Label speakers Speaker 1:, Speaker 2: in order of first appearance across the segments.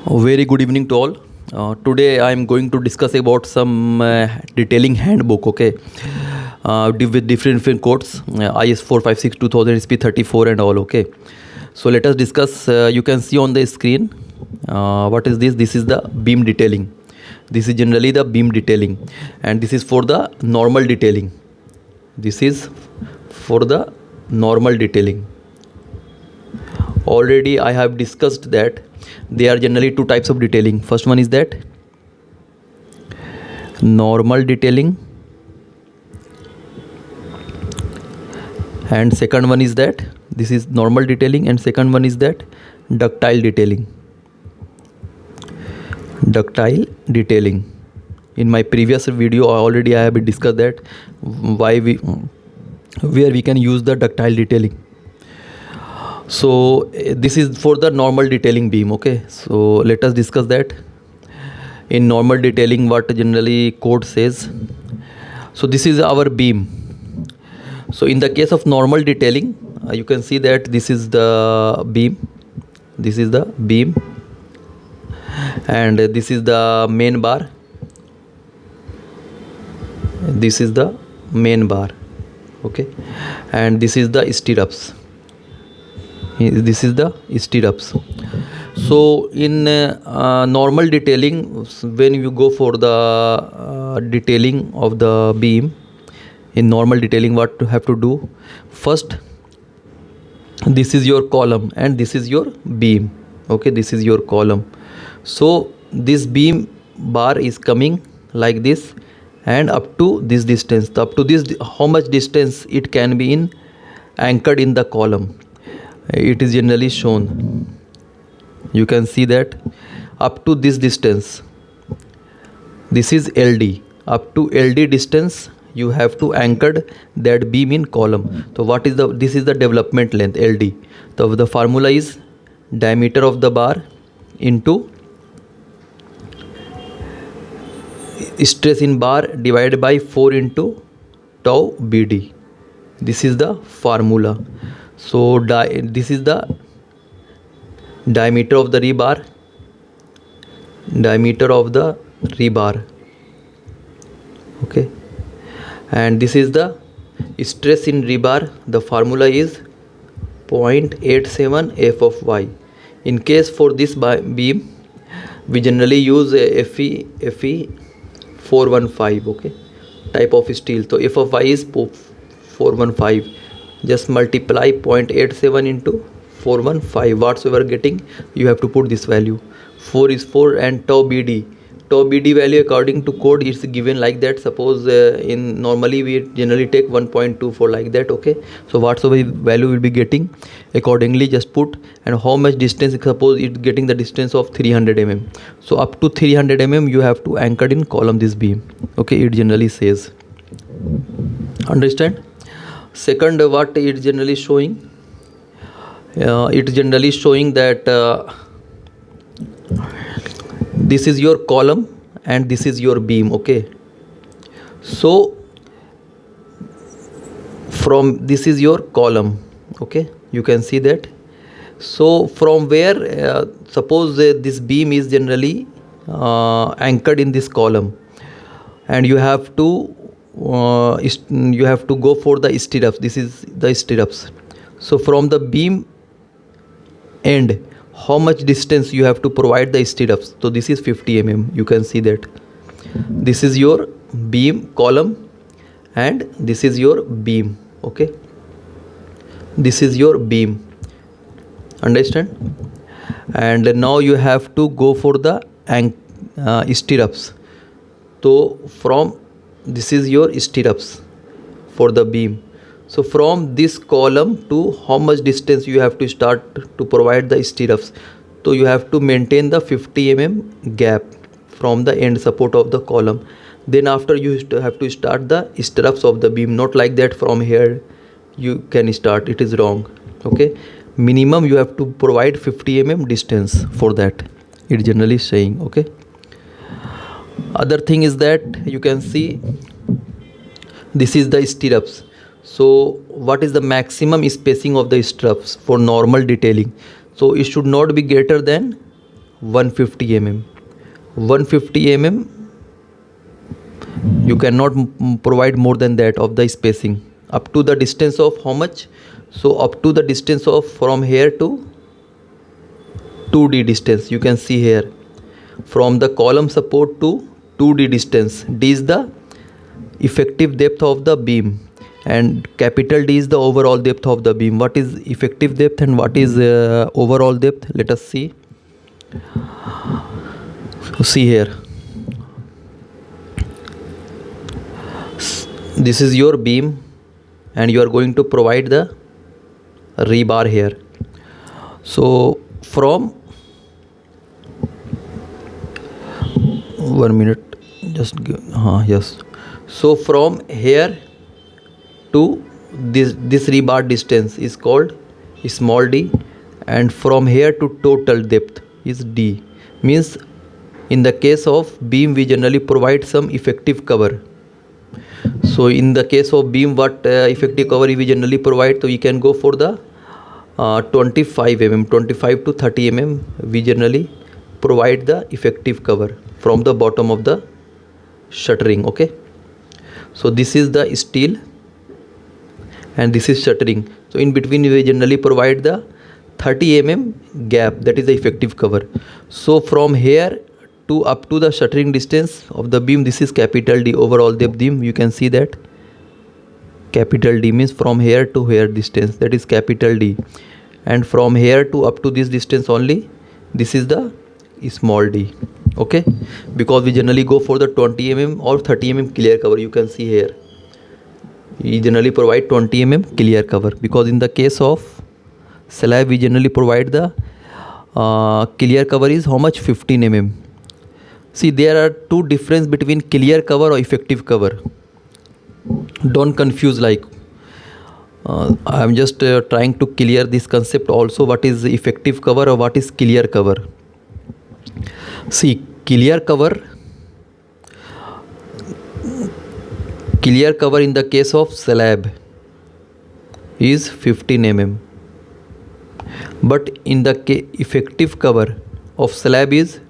Speaker 1: A very good evening to all. Today I am going to discuss about some detailing handbook. Okay, with different codes, IS 456 2000 SP 34 and all. Okay, so let us discuss. You can see on the screen. What is this? This is the beam detailing. This is generally the beam detailing, and this is for the normal detailing. This is for the normal detailing. Already I have discussed that there are generally two types of detailing. First one is that normal detailing, and second one is that this is normal detailing, and second one is that ductile detailing. Ductile detailing. In my previous video already I have discussed that where we can use the ductile detailing. So this is for the normal detailing beam. Okay, so let us discuss that. In normal detailing, what generally code says. So this is our beam. So in the case of normal detailing, you can see that this is the beam. This is the beam, and this is the main bar. This is the main bar. Okay, and this is the stirrups. This is the stirrups. So in normal detailing, when you go for the detailing of the beam, in normal detailing what you have to do first, this is your column and this is your beam. Okay, this is your column. So this beam bar is coming like this, and up to this distance, up to this, how much distance it can be in anchored in the column, it is generally shown. You can see that up to this distance, this is LD. Up to LD distance you have to anchor that beam in column. So what is this is the development length, LD. So the formula is diameter of the bar into stress in bar divided by 4 into tau BD. This is the formula. So this is the diameter of the rebar, diameter of the rebar. Okay, and this is the stress in rebar. The formula is 0.87 F of Y. In case for this beam, we generally use a FE 415. Okay, type of steel. So F of Y is 415. Just multiply 0.87 into 415. Whatsoever getting, you have to put this value. 4 is 4, and tau BD. Tau BD value according to code is given like that. Suppose in normally we generally take 1.24 like that. Okay, so whatsoever value will be getting, accordingly just put. And how much distance, suppose it's getting the distance of 300 mm. So up to 300 mm you have to anchor in column this beam. Okay, it generally says. Understand? Second, what it generally showing, it generally showing that this is your column and this is your beam. Okay, so from this is your column. Okay, you can see that. So from where suppose this beam is generally anchored in this column, and you have to go for the stirrups. This is the stirrups. So from the beam end, how much distance you have to provide the stirrups? So this is 50 mm. You can see that this is your beam column and this is your beam. Okay, this is your beam. Understand? And now you have to go for the stirrups. So from this is your stirrups for the beam. So from this column to how much distance you have to start to provide the stirrups? So you have to maintain the 50 mm gap from the end support of the column. Then after you have to start the stirrups of the beam. Not like that from here you can start. It is wrong. Okay, minimum you have to provide 50 mm distance for that. It generally saying. Okay. Other thing is that you can see this is the stirrups. So what is the maximum spacing of the stirrups for normal detailing? So it should not be greater than 150 mm. 150 mm you cannot provide more than that of the spacing. Up to the distance of how much? So up to the distance of from here to 2D distance, you can see here, from the column support to 2D distance. D is the effective depth of the beam and capital D is the overall depth of the beam. What is effective depth and what is overall depth? Let us see. So see here, this is your beam and you are going to provide the rebar here. So from 1 minute, just give, yes. So from here to this rebar distance is called small d, and from here to total depth is d. Means in the case of beam we generally provide some effective cover. So in the case of beam, what effective cover we generally provide? So you can go for the 25 mm, 25 to 30 mm. We generally provide the effective cover from the bottom of the shuttering. Okay, so this is the steel and this is shuttering. So in between we generally provide the 30 mm gap, that is the effective cover. So from here to up to the shuttering distance of the beam, this is capital D, overall depth beam. You can see that capital D means from here to here distance, that is capital D, and from here to up to this distance only, this is the small d. Okay, because we generally go for the 20 mm or 30 mm clear cover. You can see here we generally provide 20 mm clear cover, because in the case of slab we generally provide the clear cover is how much? 15 mm. See, there are two difference between clear cover or effective cover. Don't confuse, like I am just trying to clear this concept also, what is effective cover or what is clear cover. See, clear cover in the case of slab is 15 mm, but in the effective cover of slab is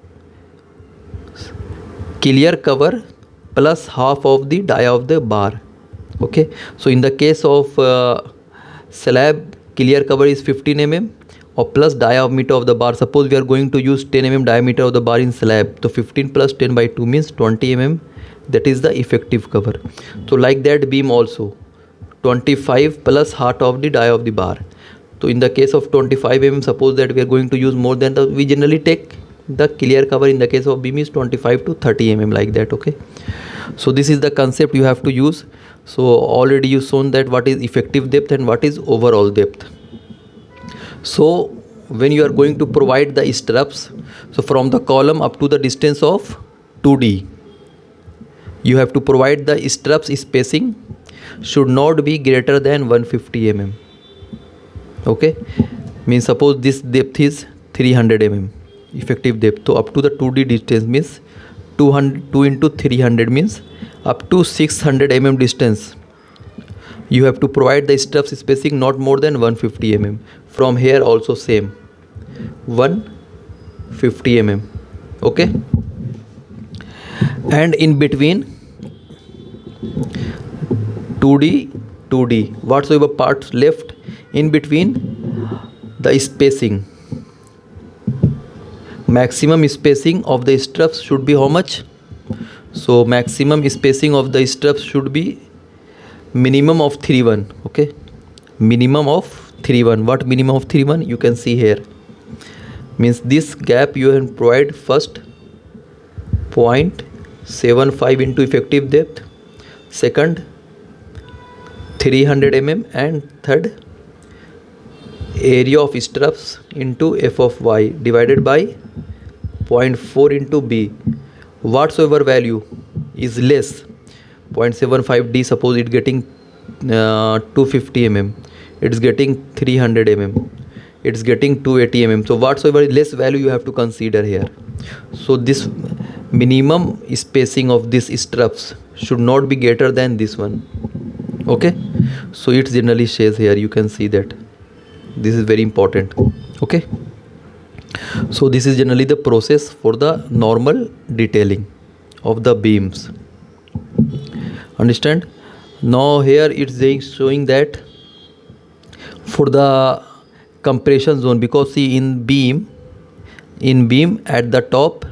Speaker 1: clear cover plus half of the dia of the bar. Okay, so in the case of slab, clear cover is 15 mm or plus diameter of the bar. Suppose we are going to use 10 mm diameter of the bar in slab, so 15 plus 10 by 2 means 20 mm, that is the effective cover. So like that beam also, 25 plus half of the dia of the bar. So in the case of 25 mm, suppose that we are going to use more than the, we generally take the clear cover in the case of beam is 25 to 30 mm, like that. Okay, so this is the concept you have to use. So already you shown that what is effective depth and what is overall depth. So when you are going to provide the stirrups, so from the column up to the distance of 2D, you have to provide the stirrups spacing should not be greater than 150 mm. Okay, means suppose this depth is 300 mm effective depth, so up to the 2D distance means 2 into 300 means up to 600 mm distance you have to provide the stirrups spacing not more than 150 mm. From here also same 150 mm. Okay, and in between 2D whatsoever parts left in between, the spacing, maximum spacing of the stirrups should be how much? So maximum spacing of the stirrups should be minimum of 3-1. Okay, minimum of 3-1. What minimum of 3-1? You can see here, means this gap you can provide first 0.75 into effective depth, second 300 mm, and third area of stirrups into f of y divided by 0.4 into b. Whatsoever value is less 0.75 d, suppose it getting 250 mm, it's getting 300 mm, it's getting 280 mm. So whatsoever is less value you have to consider here. So this minimum spacing of this stirrups should not be greater than this one. Okay, so it generally says here, you can see that this is very important. Okay, So this is generally the process for the normal detailing of the beams. Understand? Now here it's showing that for the compression zone, because see in beam at the top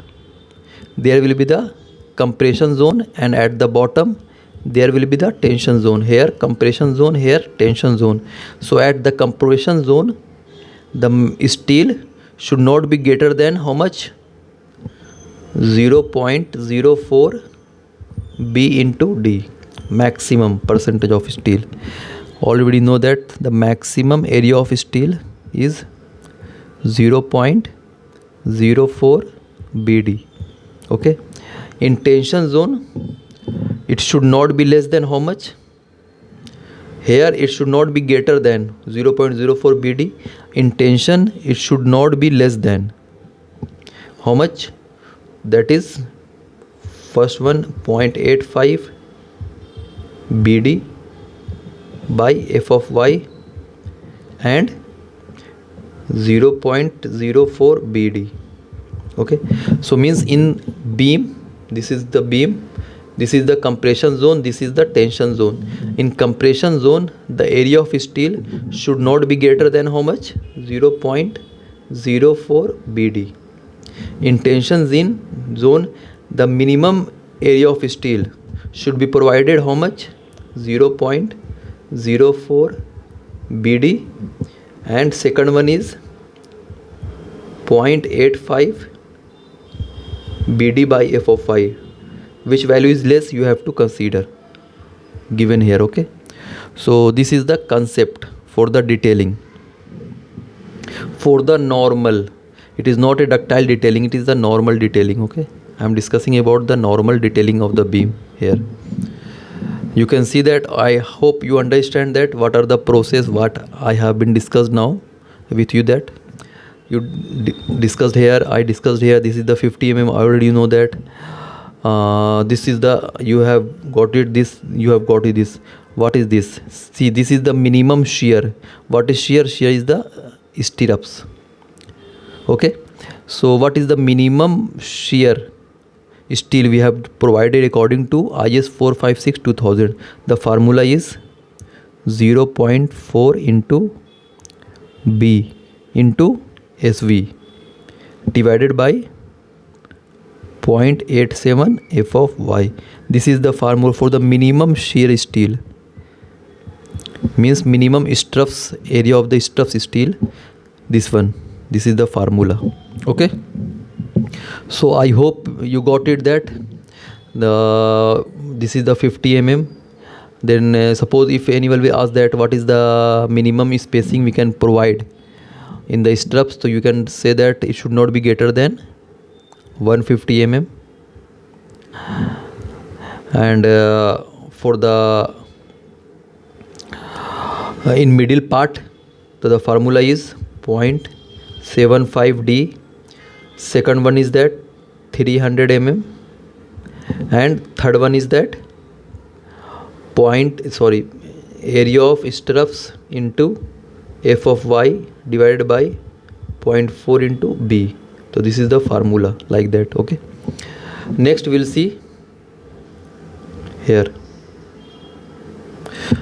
Speaker 1: there will be the compression zone, and at the bottom there will be the tension zone. Here compression zone, here tension zone. So at the compression zone the steel should not be greater than how much? 0.04 B into D, maximum percentage of steel. Already know that the maximum area of steel is 0.04 BD. Okay, in tension zone it should not be less than how much? Here it should not be greater than 0.04 BD. In tension it should not be less than how much? That is first one 0.85 BD by F of Y and 0.04 BD. Okay, so means in beam, this is the beam, this is the compression zone, this is the tension zone. In compression zone the area of steel should not be greater than how much? 0.04 BD. In tension zone the minimum area of steel should be provided how much? 0.04 BD, and second one is 0.85 BD by F of Y. Which value is less you have to consider, given here. Okay, so this is the concept for the detailing. For the normal, it is not a ductile detailing, it is the normal detailing. Okay, I am discussing about the normal detailing of the beam here. You can see that. I hope you understand that what are the process what I have been discussed now with you, that you discussed here, I discussed here. This is the 50 mm. I already know that. This is the, you have got it, this you have got it. This, what is this? See, this is the minimum shear. What is shear? Shear is the stirrups. Okay, so what is the minimum shear steel we have provided according to IS 456-2000? The formula is 0.4 into B into SV divided by 0.87 F of Y. This is the formula for the minimum shear steel, means minimum struts area of the struts steel. This one, this is the formula. Okay, so I hope you got it that this is the 50 mm. Then suppose if anyone will ask that what is the minimum spacing we can provide in the struts, so you can say that it should not be greater than 150 mm. And for the in middle part, so the formula is 0.75 D. Second one is that 300 mm, and third one is that area of stirrups into F of Y divided by 0.4 into B. So this is the formula, like that. Okay, next we'll see here.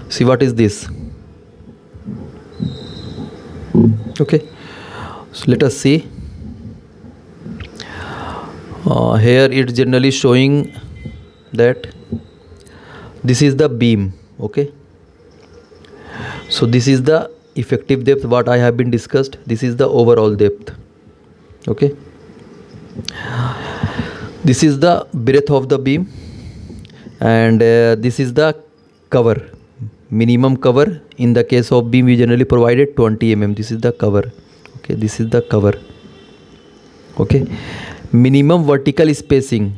Speaker 1: See what is this. Okay, so let us see. Here it's generally showing that this is the beam. Okay, so this is the effective depth what I have been discussed. This is the overall depth. Okay, this is the breadth of the beam, and this is the cover, minimum cover. In the case of beam we generally provided 20 mm. This is the cover. Okay, this is the cover. Okay, minimum vertical spacing,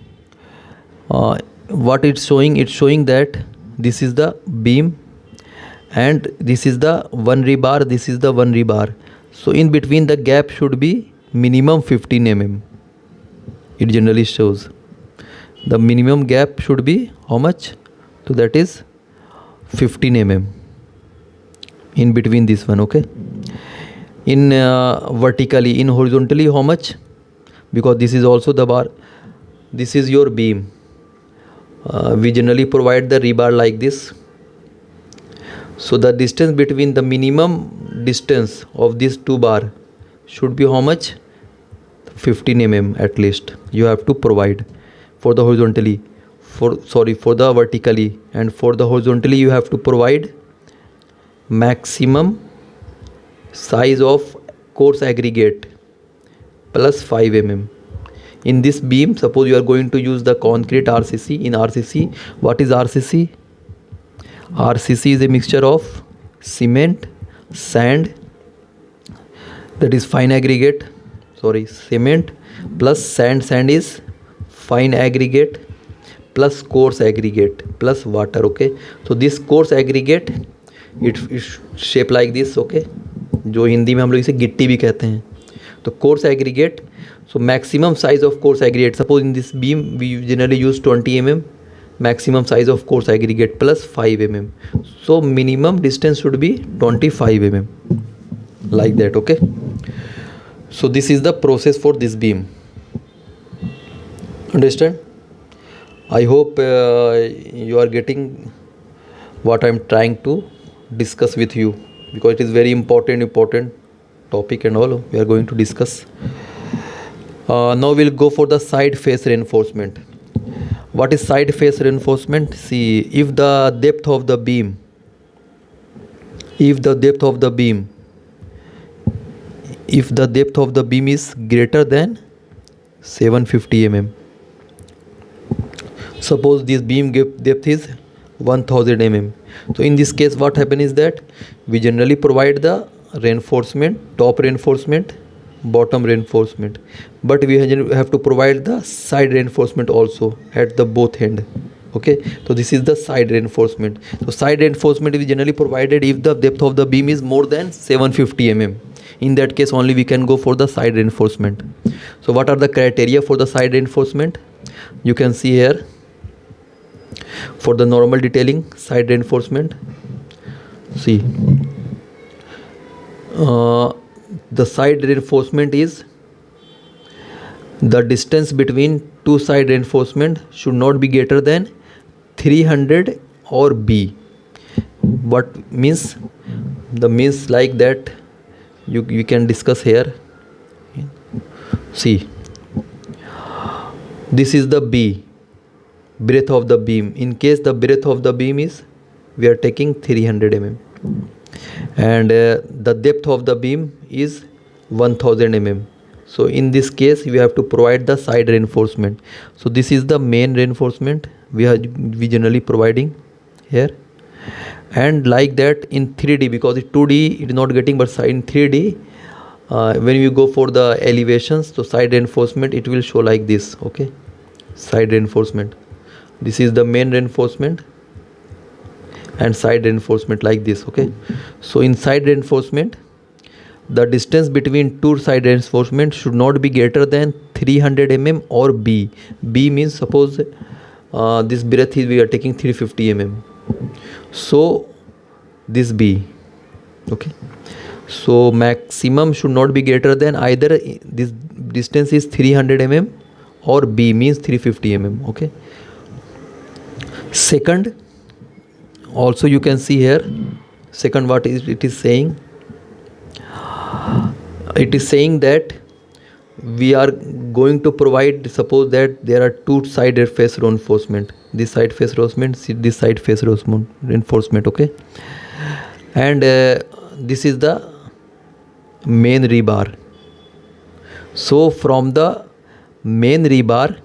Speaker 1: what it's showing that this is the beam and this is the one rebar, this is the one rebar. So in between the gap should be minimum 15 mm. It generally shows the minimum gap should be how much? So that is 15 mm in between this one. Okay, In vertically, in horizontally how much? Because this is also the bar, this is your beam. We generally provide the rebar like this. So the distance between the minimum distance of these two bar should be how much? 15 mm at least you have to provide for the horizontally, for the vertically, and for the horizontally you have to provide maximum size of coarse aggregate plus 5 mm. In this beam, suppose you are going to use the concrete RCC. In RCC, what is RCC? RCC is a mixture of cement, sand, that is fine aggregate, cement plus sand is fine aggregate plus coarse aggregate plus water. Okay, so this coarse aggregate it is shape like this. Okay, जो हिंदी में हम लोग इसे गिट्टी भी कहते हैं. तो coarse aggregate, so maximum size of coarse aggregate, suppose in this beam we generally use 20 mm, maximum size of coarse aggregate plus 5 mm, so minimum distance should be 25 mm, like that. Okay, so this is the process for this beam. Understand? I hope you are getting what I am trying to discuss with you, because it is very important topic and all we are going to discuss. Now we'll go for the side face reinforcement. What is side face reinforcement? See, if the depth of the beam is greater than 750 mm, suppose this beam depth is 1000 mm, so in this case what happens is that we generally provide the reinforcement, top reinforcement, bottom reinforcement, but we have to provide the side reinforcement also at the both end. Okay, so this is the side reinforcement. So side reinforcement is generally provided if the depth of the beam is more than 750 mm. In that case only we can go for the side reinforcement. So what are the criteria for the side reinforcement? You can see here. For the normal detailing side reinforcement, see, the side reinforcement is the distance between two side reinforcement should not be greater than 300 or B. What means? The means like that you can discuss here. See, this is the B, breadth of the beam. In case the breadth of the beam is, we are taking 300 mm, and the depth of the beam is 1000 mm. So in this case we have to provide the side reinforcement. So this is the main reinforcement we generally providing here, and like that in 3D, because in 2D it is not getting, but in 3D when you go for the elevations, so side reinforcement it will show like this. Okay, side reinforcement, this is the main reinforcement and side reinforcement like this. Okay, so in side reinforcement the distance between two side reinforcement should not be greater than 300 mm or B. B means suppose this breadth is we are taking 350 mm, so this B. Okay, so maximum should not be greater than either this distance is 300 mm or B means 350 mm. Okay, second also you can see here, second what is it is saying, it is saying that we are going to provide, suppose that there are two side face reinforcement, this side face reinforcement, this side face reinforcement. Okay, and this is the main rebar. So from the main rebar,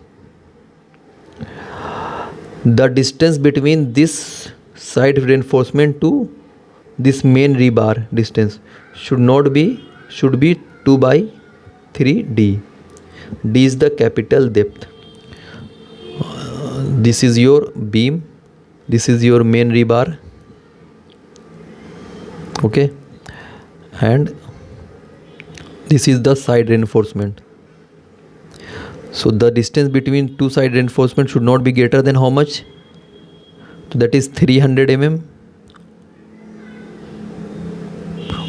Speaker 1: the distance between this side reinforcement to this main rebar distance should be 2 by 3 D. D is the capital depth. This is your beam, this is your main rebar. Okay, and this is the side reinforcement. So the distance between two side reinforcement should not be greater than how much? So that is 300 mm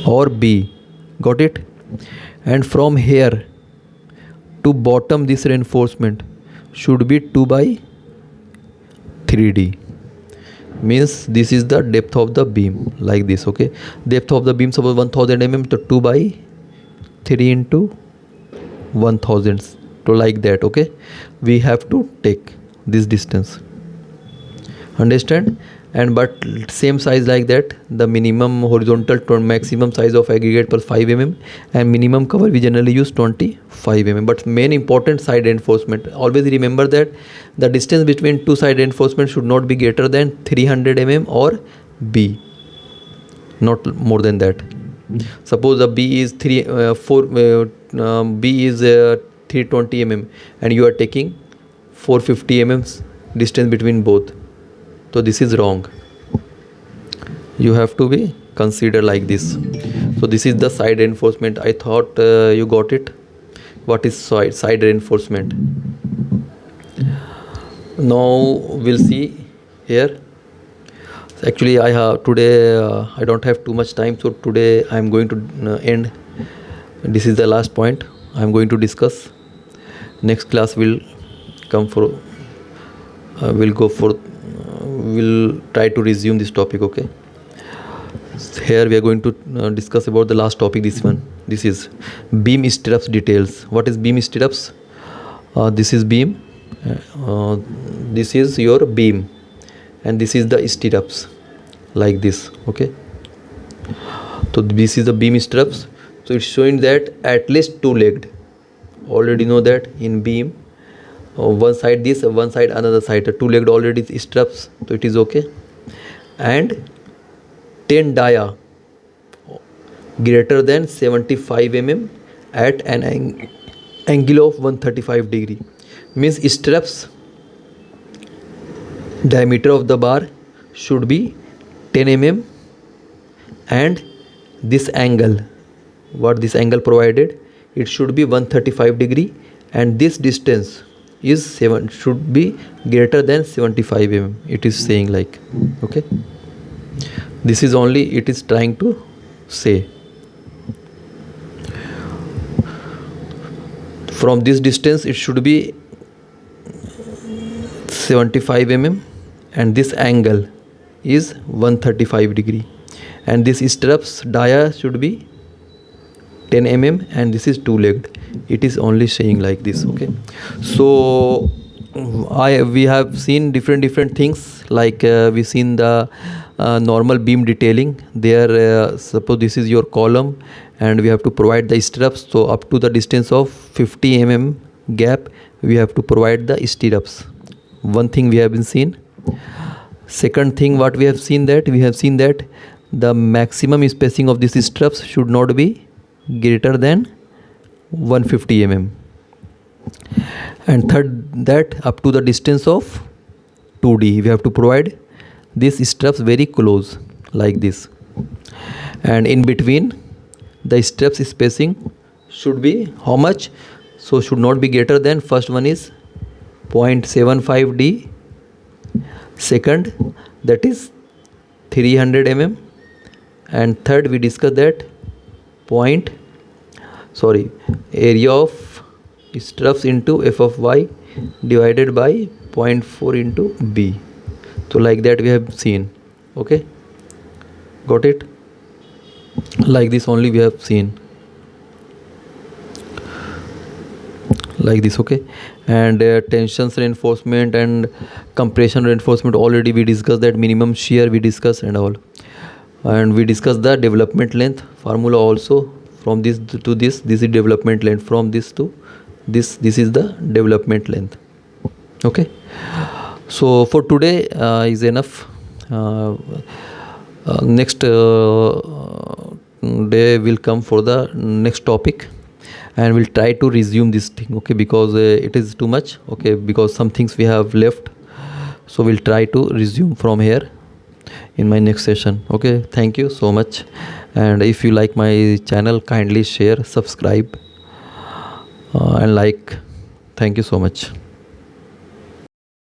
Speaker 1: or B. got it? And from here to bottom, this reinforcement should be 2 by 3D, means this is the depth of the beam, like this. Okay, depth of the beam, suppose 1000 mm, so 2 by 3 into 1000, so like that. Okay, we have to take this distance, understand? And but same size like that, the minimum horizontal to maximum size of aggregate plus 5 mm, and minimum cover we generally use 25 mm. But main important side reinforcement, always remember that the distance between two side reinforcement should not be greater than 300 mm or B, not more than that. Suppose the B is 320 mm and you are taking 450 mm distance between both, so this is wrong. You have to be considered like this. So this is the side reinforcement. I thought you got it. What is side reinforcement? Now we'll see here. Actually, I have today I don't have too much time, so today I am going to end. This is the last point I am going to discuss. Next class will come for we'll try to resume this topic. Okay, here we are going to discuss about the last topic. This one, this is beam stirrups details. What is beam stirrups? This is beam, this is your beam, and this is the stirrups, like this. Okay, so this is the beam stirrups. So it's showing that at least two legged. Already know that in beam, one side this, one side another side, two legged already stirrups, so it is okay. And 10 dia greater than 75 mm at an angle of 135 degree, means stirrups diameter of the bar should be 10 mm, and this angle, what this angle provided, it should be 135 degree, and this distance is should be greater than 75 mm. It is saying like, okay, this is only it is trying to say. From this distance it should be 75 mm, and this angle is 135 degree, and this stirrups dia should be 10 mm, and this is two legged. It is only saying like this. Okay, so we have seen different things, like we seen the normal beam detailing. There suppose this is your column and we have to provide the stirrups, so up to the distance of 50 mm gap we have to provide the stirrups. One thing we have been seen. Second thing what we have seen, that the maximum spacing of this stirrups should not be greater than 150 mm, and third, that up to the distance of 2D we have to provide these stirrups very close, like this. And in between the stirrups spacing should be how much? So should not be greater than, first one is 0.75 D, second that is 300 mm, and third we discussed that area of stirrups into f of y divided by 0.4 into b. So like that we have seen. Okay, got it? Like this only we have seen, like this. Okay, and tensions reinforcement and compression reinforcement already we discussed, that minimum shear we discussed and all, and we discussed the development length formula also. From this to this is development length, from this to this is the development length. Okay, so for today is enough. Next day will come for the next topic, and we'll try to resume this thing. Okay, because it is too much. Okay, because some things we have left, so we'll try to resume from here in my next session. Okay, thank you so much, and if you like my channel, kindly share, subscribe, and like. Thank you so much.